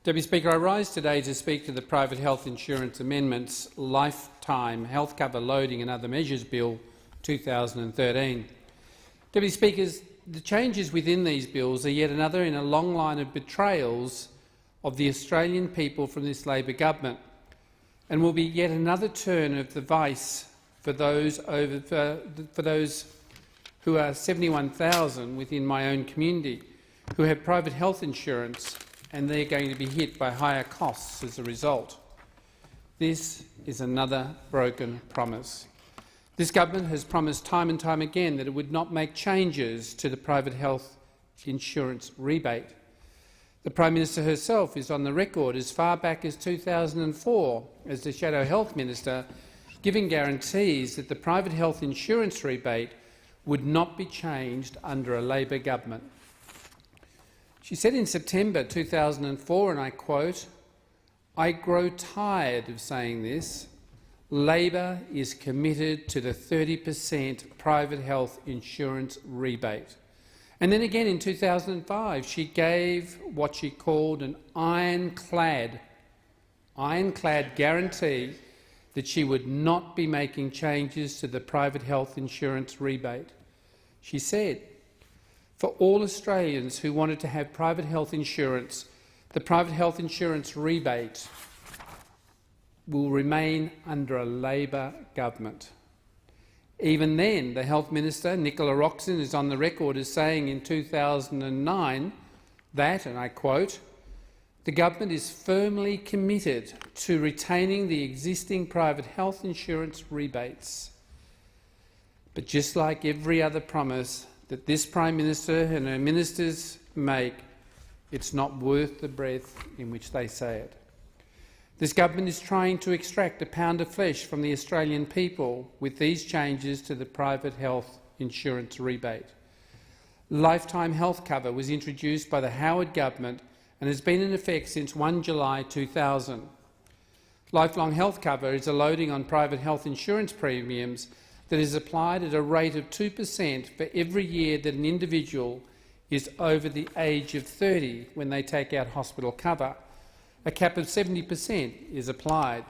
Deputy Speaker, I rise today to speak to the Private Health Insurance Amendments Lifetime Health Cover Loading and Other Measures Bill 2013. Deputy Speakers, the changes within these bills are yet another in a long line of betrayals of the Australian people from this Labor government, and will be yet another turn of the vice for those who are 71,000 within my own community who have private health insurance, and they're going to be hit by higher costs as a result. This is another broken promise. This government has promised time and time again that it would not make changes to the private health insurance rebate. The Prime Minister herself is on the record as far back as 2004 as the Shadow Health Minister, giving guarantees that the private health insurance rebate would not be changed under a Labor government. She said in September 2004, and I quote, "I grow tired of saying this. Labor is committed to the 30% private health insurance rebate." And then again in 2005, she gave what she called an ironclad guarantee that she would not be making changes to the private health insurance rebate. She said, "For all Australians who wanted to have private health insurance, the private health insurance rebate will remain under a Labor government." Even then, the Health Minister, Nicola Roxon, is on the record as saying in 2009 that, and I quote, "The government is firmly committed to retaining the existing private health insurance rebates." But just like every other promise that this Prime Minister and her ministers make, it's not worth the breath in which they say it. This government is trying to extract a pound of flesh from the Australian people with these changes to the private health insurance rebate. Lifetime health cover was introduced by the Howard government and has been in effect since 1 July 2000. Lifelong health cover is a loading on private health insurance premiums that is applied at a rate of 2% for every year that an individual is over the age of 30 when they take out hospital cover. A cap of 70% is applied.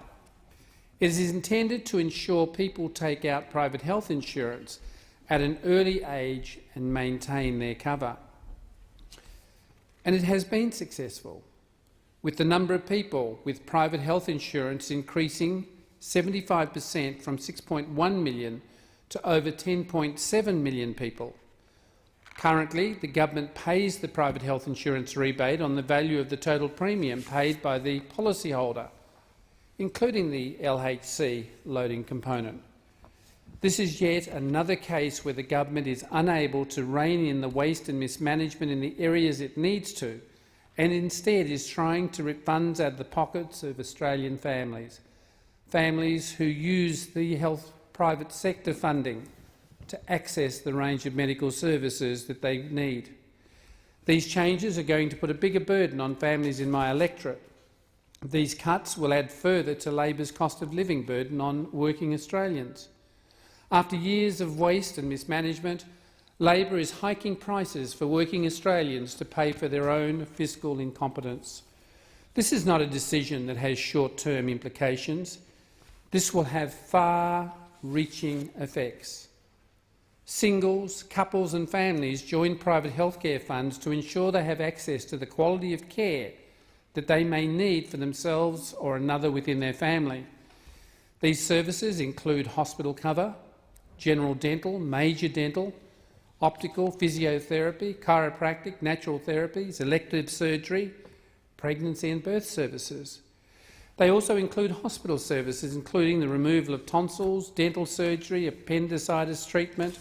It is intended to ensure people take out private health insurance at an early age and maintain their cover. And it has been successful, with the number of people with private health insurance increasing 75% from 6.1 million to over 10.7 million people. Currently, the government pays the private health insurance rebate on the value of the total premium paid by the policyholder, including the LHC loading component. This is yet another case where the government is unable to rein in the waste and mismanagement in the areas it needs to, and instead is trying to rip funds out of the pockets of Australian families, families who use the health private sector funding to access the range of medical services that they need. These changes are going to put a bigger burden on families in my electorate. These cuts will add further to Labor's cost of living burden on working Australians. After years of waste and mismanagement, Labor is hiking prices for working Australians to pay for their own fiscal incompetence. This is not a decision that has short-term implications. This will have far-reaching effects. Singles, couples and families join private healthcare funds to ensure they have access to the quality of care that they may need for themselves or another within their family. These services include hospital cover, general dental, major dental, optical, physiotherapy, chiropractic, natural therapies, elective surgery, pregnancy and birth services. They also include hospital services, including the removal of tonsils, dental surgery, appendicitis treatment,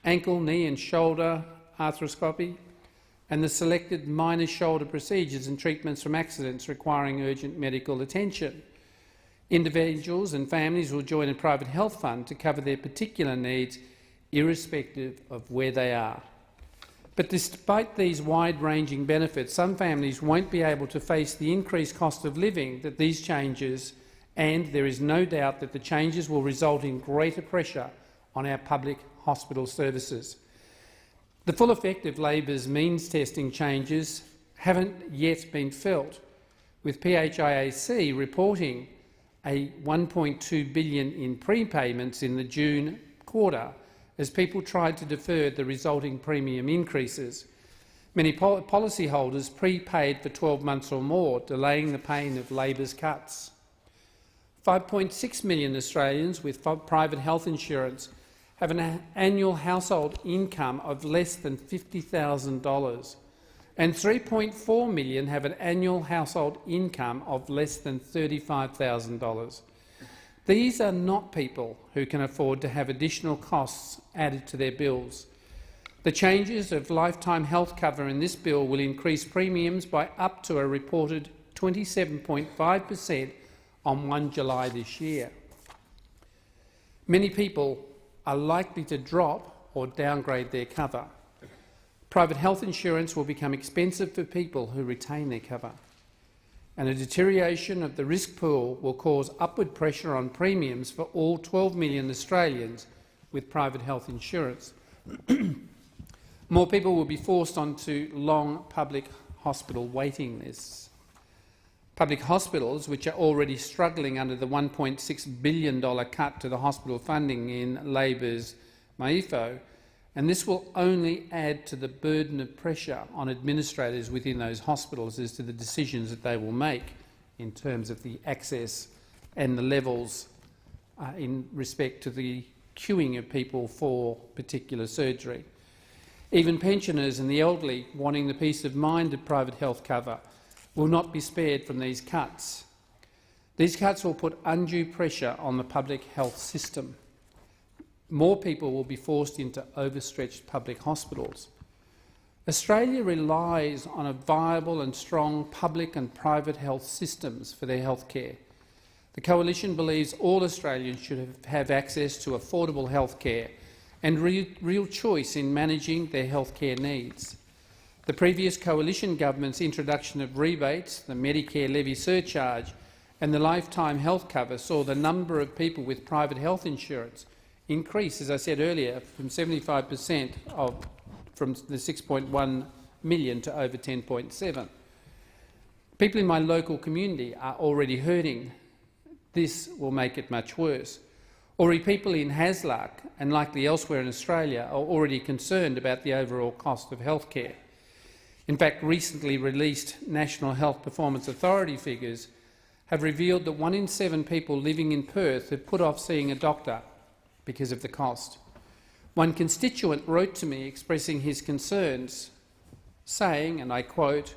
ankle, knee and shoulder arthroscopy, and the selected minor shoulder procedures and treatments from accidents requiring urgent medical attention. Individuals and families will join a private health fund to cover their particular needs, irrespective of where they are. But despite these wide-ranging benefits, some families won't be able to face the increased cost of living that these changes, and there is no doubt that the changes will result in greater pressure on our public hospital services. The full effect of Labor's means testing changes haven't yet been felt, with PHIAC reporting a $1.2 billion in prepayments in the June quarter as people tried to defer the resulting premium increases. Many policyholders prepaid for 12 months or more, delaying the pain of Labor's cuts. 5.6 million Australians with private health insurance have an annual household income of less than $50,000, and 3.4 million have an annual household income of less than $35,000. These are not people who can afford to have additional costs added to their bills. The changes of lifetime health cover in this bill will increase premiums by up to a reported 27.5% on 1 July this year. Many people are likely to drop or downgrade their cover. Private health insurance will become expensive for people who retain their cover, and a deterioration of the risk pool will cause upward pressure on premiums for all 12 million Australians with private health insurance. More people will be forced onto long public hospital waiting lists. Public hospitals, which are already struggling under the $1.6 billion cut to the hospital funding in Labor's MYEFO, and this will only add to the burden of pressure on administrators within those hospitals as to the decisions that they will make in terms of the access and the levels in respect to the queuing of people for particular surgery. Even pensioners and the elderly wanting the peace of mind of private health cover will not be spared from these cuts. These cuts will put undue pressure on the public health system. More people will be forced into overstretched public hospitals. Australia relies on a viable and strong public and private health systems for their health care. The Coalition believes all Australians should have access to affordable health care and real choice in managing their health care needs. The previous Coalition government's introduction of rebates, the Medicare levy surcharge and the lifetime health cover saw the number of people with private health insurance increase, as I said earlier, from 75% from the 6.1 million to over 10.7. People in my local community are already hurting. This will make it much worse. Already people in Hasluck and likely elsewhere in Australia are already concerned about the overall cost of health care. In fact, recently released National Health Performance Authority figures have revealed that 1 in 7 people living in Perth have put off seeing a doctor because of the cost. One constituent wrote to me expressing his concerns, saying, and I quote,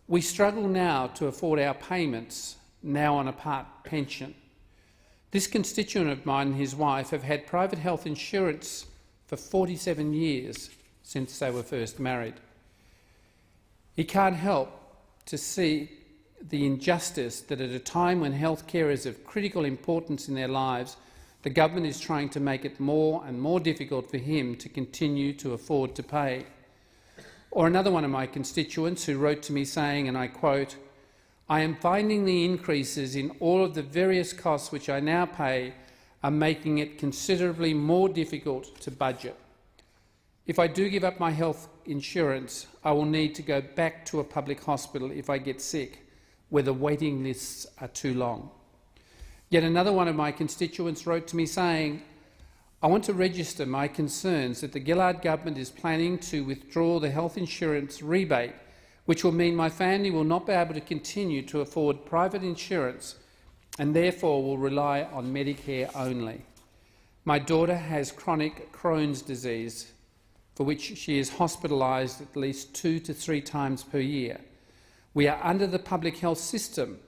"We struggle now to afford our payments, now on a part pension." This constituent of mine and his wife have had private health insurance for 47 years since they were first married. He can't help to see the injustice that at a time when health care is of critical importance in their lives, the government is trying to make it more and more difficult for him to continue to afford to pay. Or another one of my constituents who wrote to me saying, and I quote, "I am finding the increases in all of the various costs which I now pay are making it considerably more difficult to budget. If I do give up my health insurance, I will need to go back to a public hospital if I get sick, where the waiting lists are too long." Yet another one of my constituents wrote to me saying, "I want to register my concerns that the Gillard government is planning to withdraw the health insurance rebate, which will mean my family will not be able to continue to afford private insurance and therefore will rely on Medicare only. My daughter has chronic Crohn's disease, for which she is hospitalised at least 2 to 3 times per year. We are under the public health system.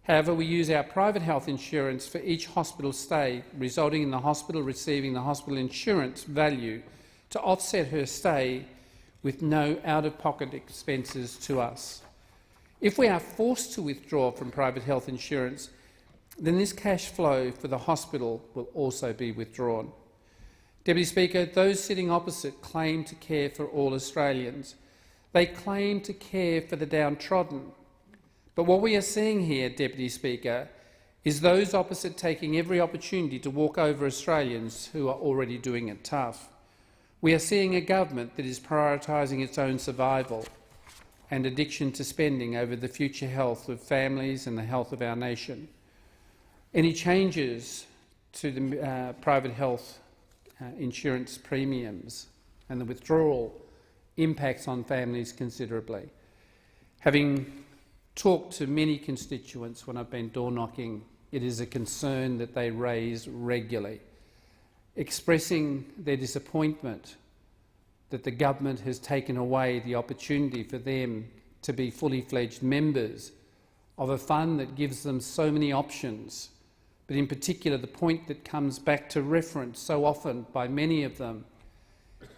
However, we use our private health insurance for each hospital stay, resulting in the hospital receiving the hospital insurance value to offset her stay with no out-of-pocket expenses to us. If we are forced to withdraw from private health insurance, then this cash flow for the hospital will also be withdrawn." Deputy Speaker, those sitting opposite claim to care for all Australians. They claim to care for the downtrodden. But what we are seeing here, Deputy Speaker, is those opposite taking every opportunity to walk over Australians who are already doing it tough. We are seeing a government that is prioritising its own survival. and addiction to spending over the future health of families and the health of our nation. Any changes to the private health insurance premiums and the withdrawal impacts on families considerably. Having talked to many constituents when I've been door knocking, it is a concern that they raise regularly, expressing their disappointment that the government has taken away the opportunity for them to be fully fledged members of a fund that gives them so many options. But in particular, the point that comes back to reference so often by many of them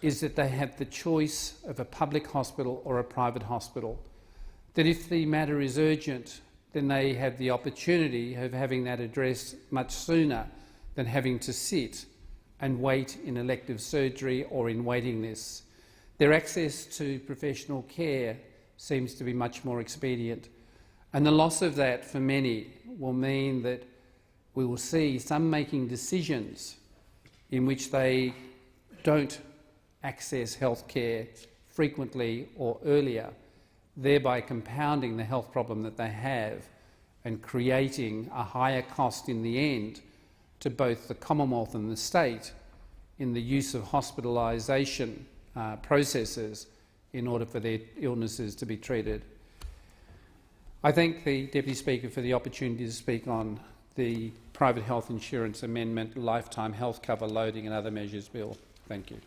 is that they have the choice of a public hospital or a private hospital. That if the matter is urgent, then they have the opportunity of having that addressed much sooner than having to sit and wait in elective surgery or in waiting lists. Their access to professional care seems to be much more expedient, and the loss of that for many will mean that we will see some making decisions in which they don't access health care frequently or earlier, thereby compounding the health problem that they have and creating a higher cost in the end to both the Commonwealth and the state in the use of hospitalisation processes in order for their illnesses to be treated. I thank the Deputy Speaker for the opportunity to speak on the Private Health Insurance Amendment, Lifetime Health Cover Loading and Other Measures Bill. Thank you.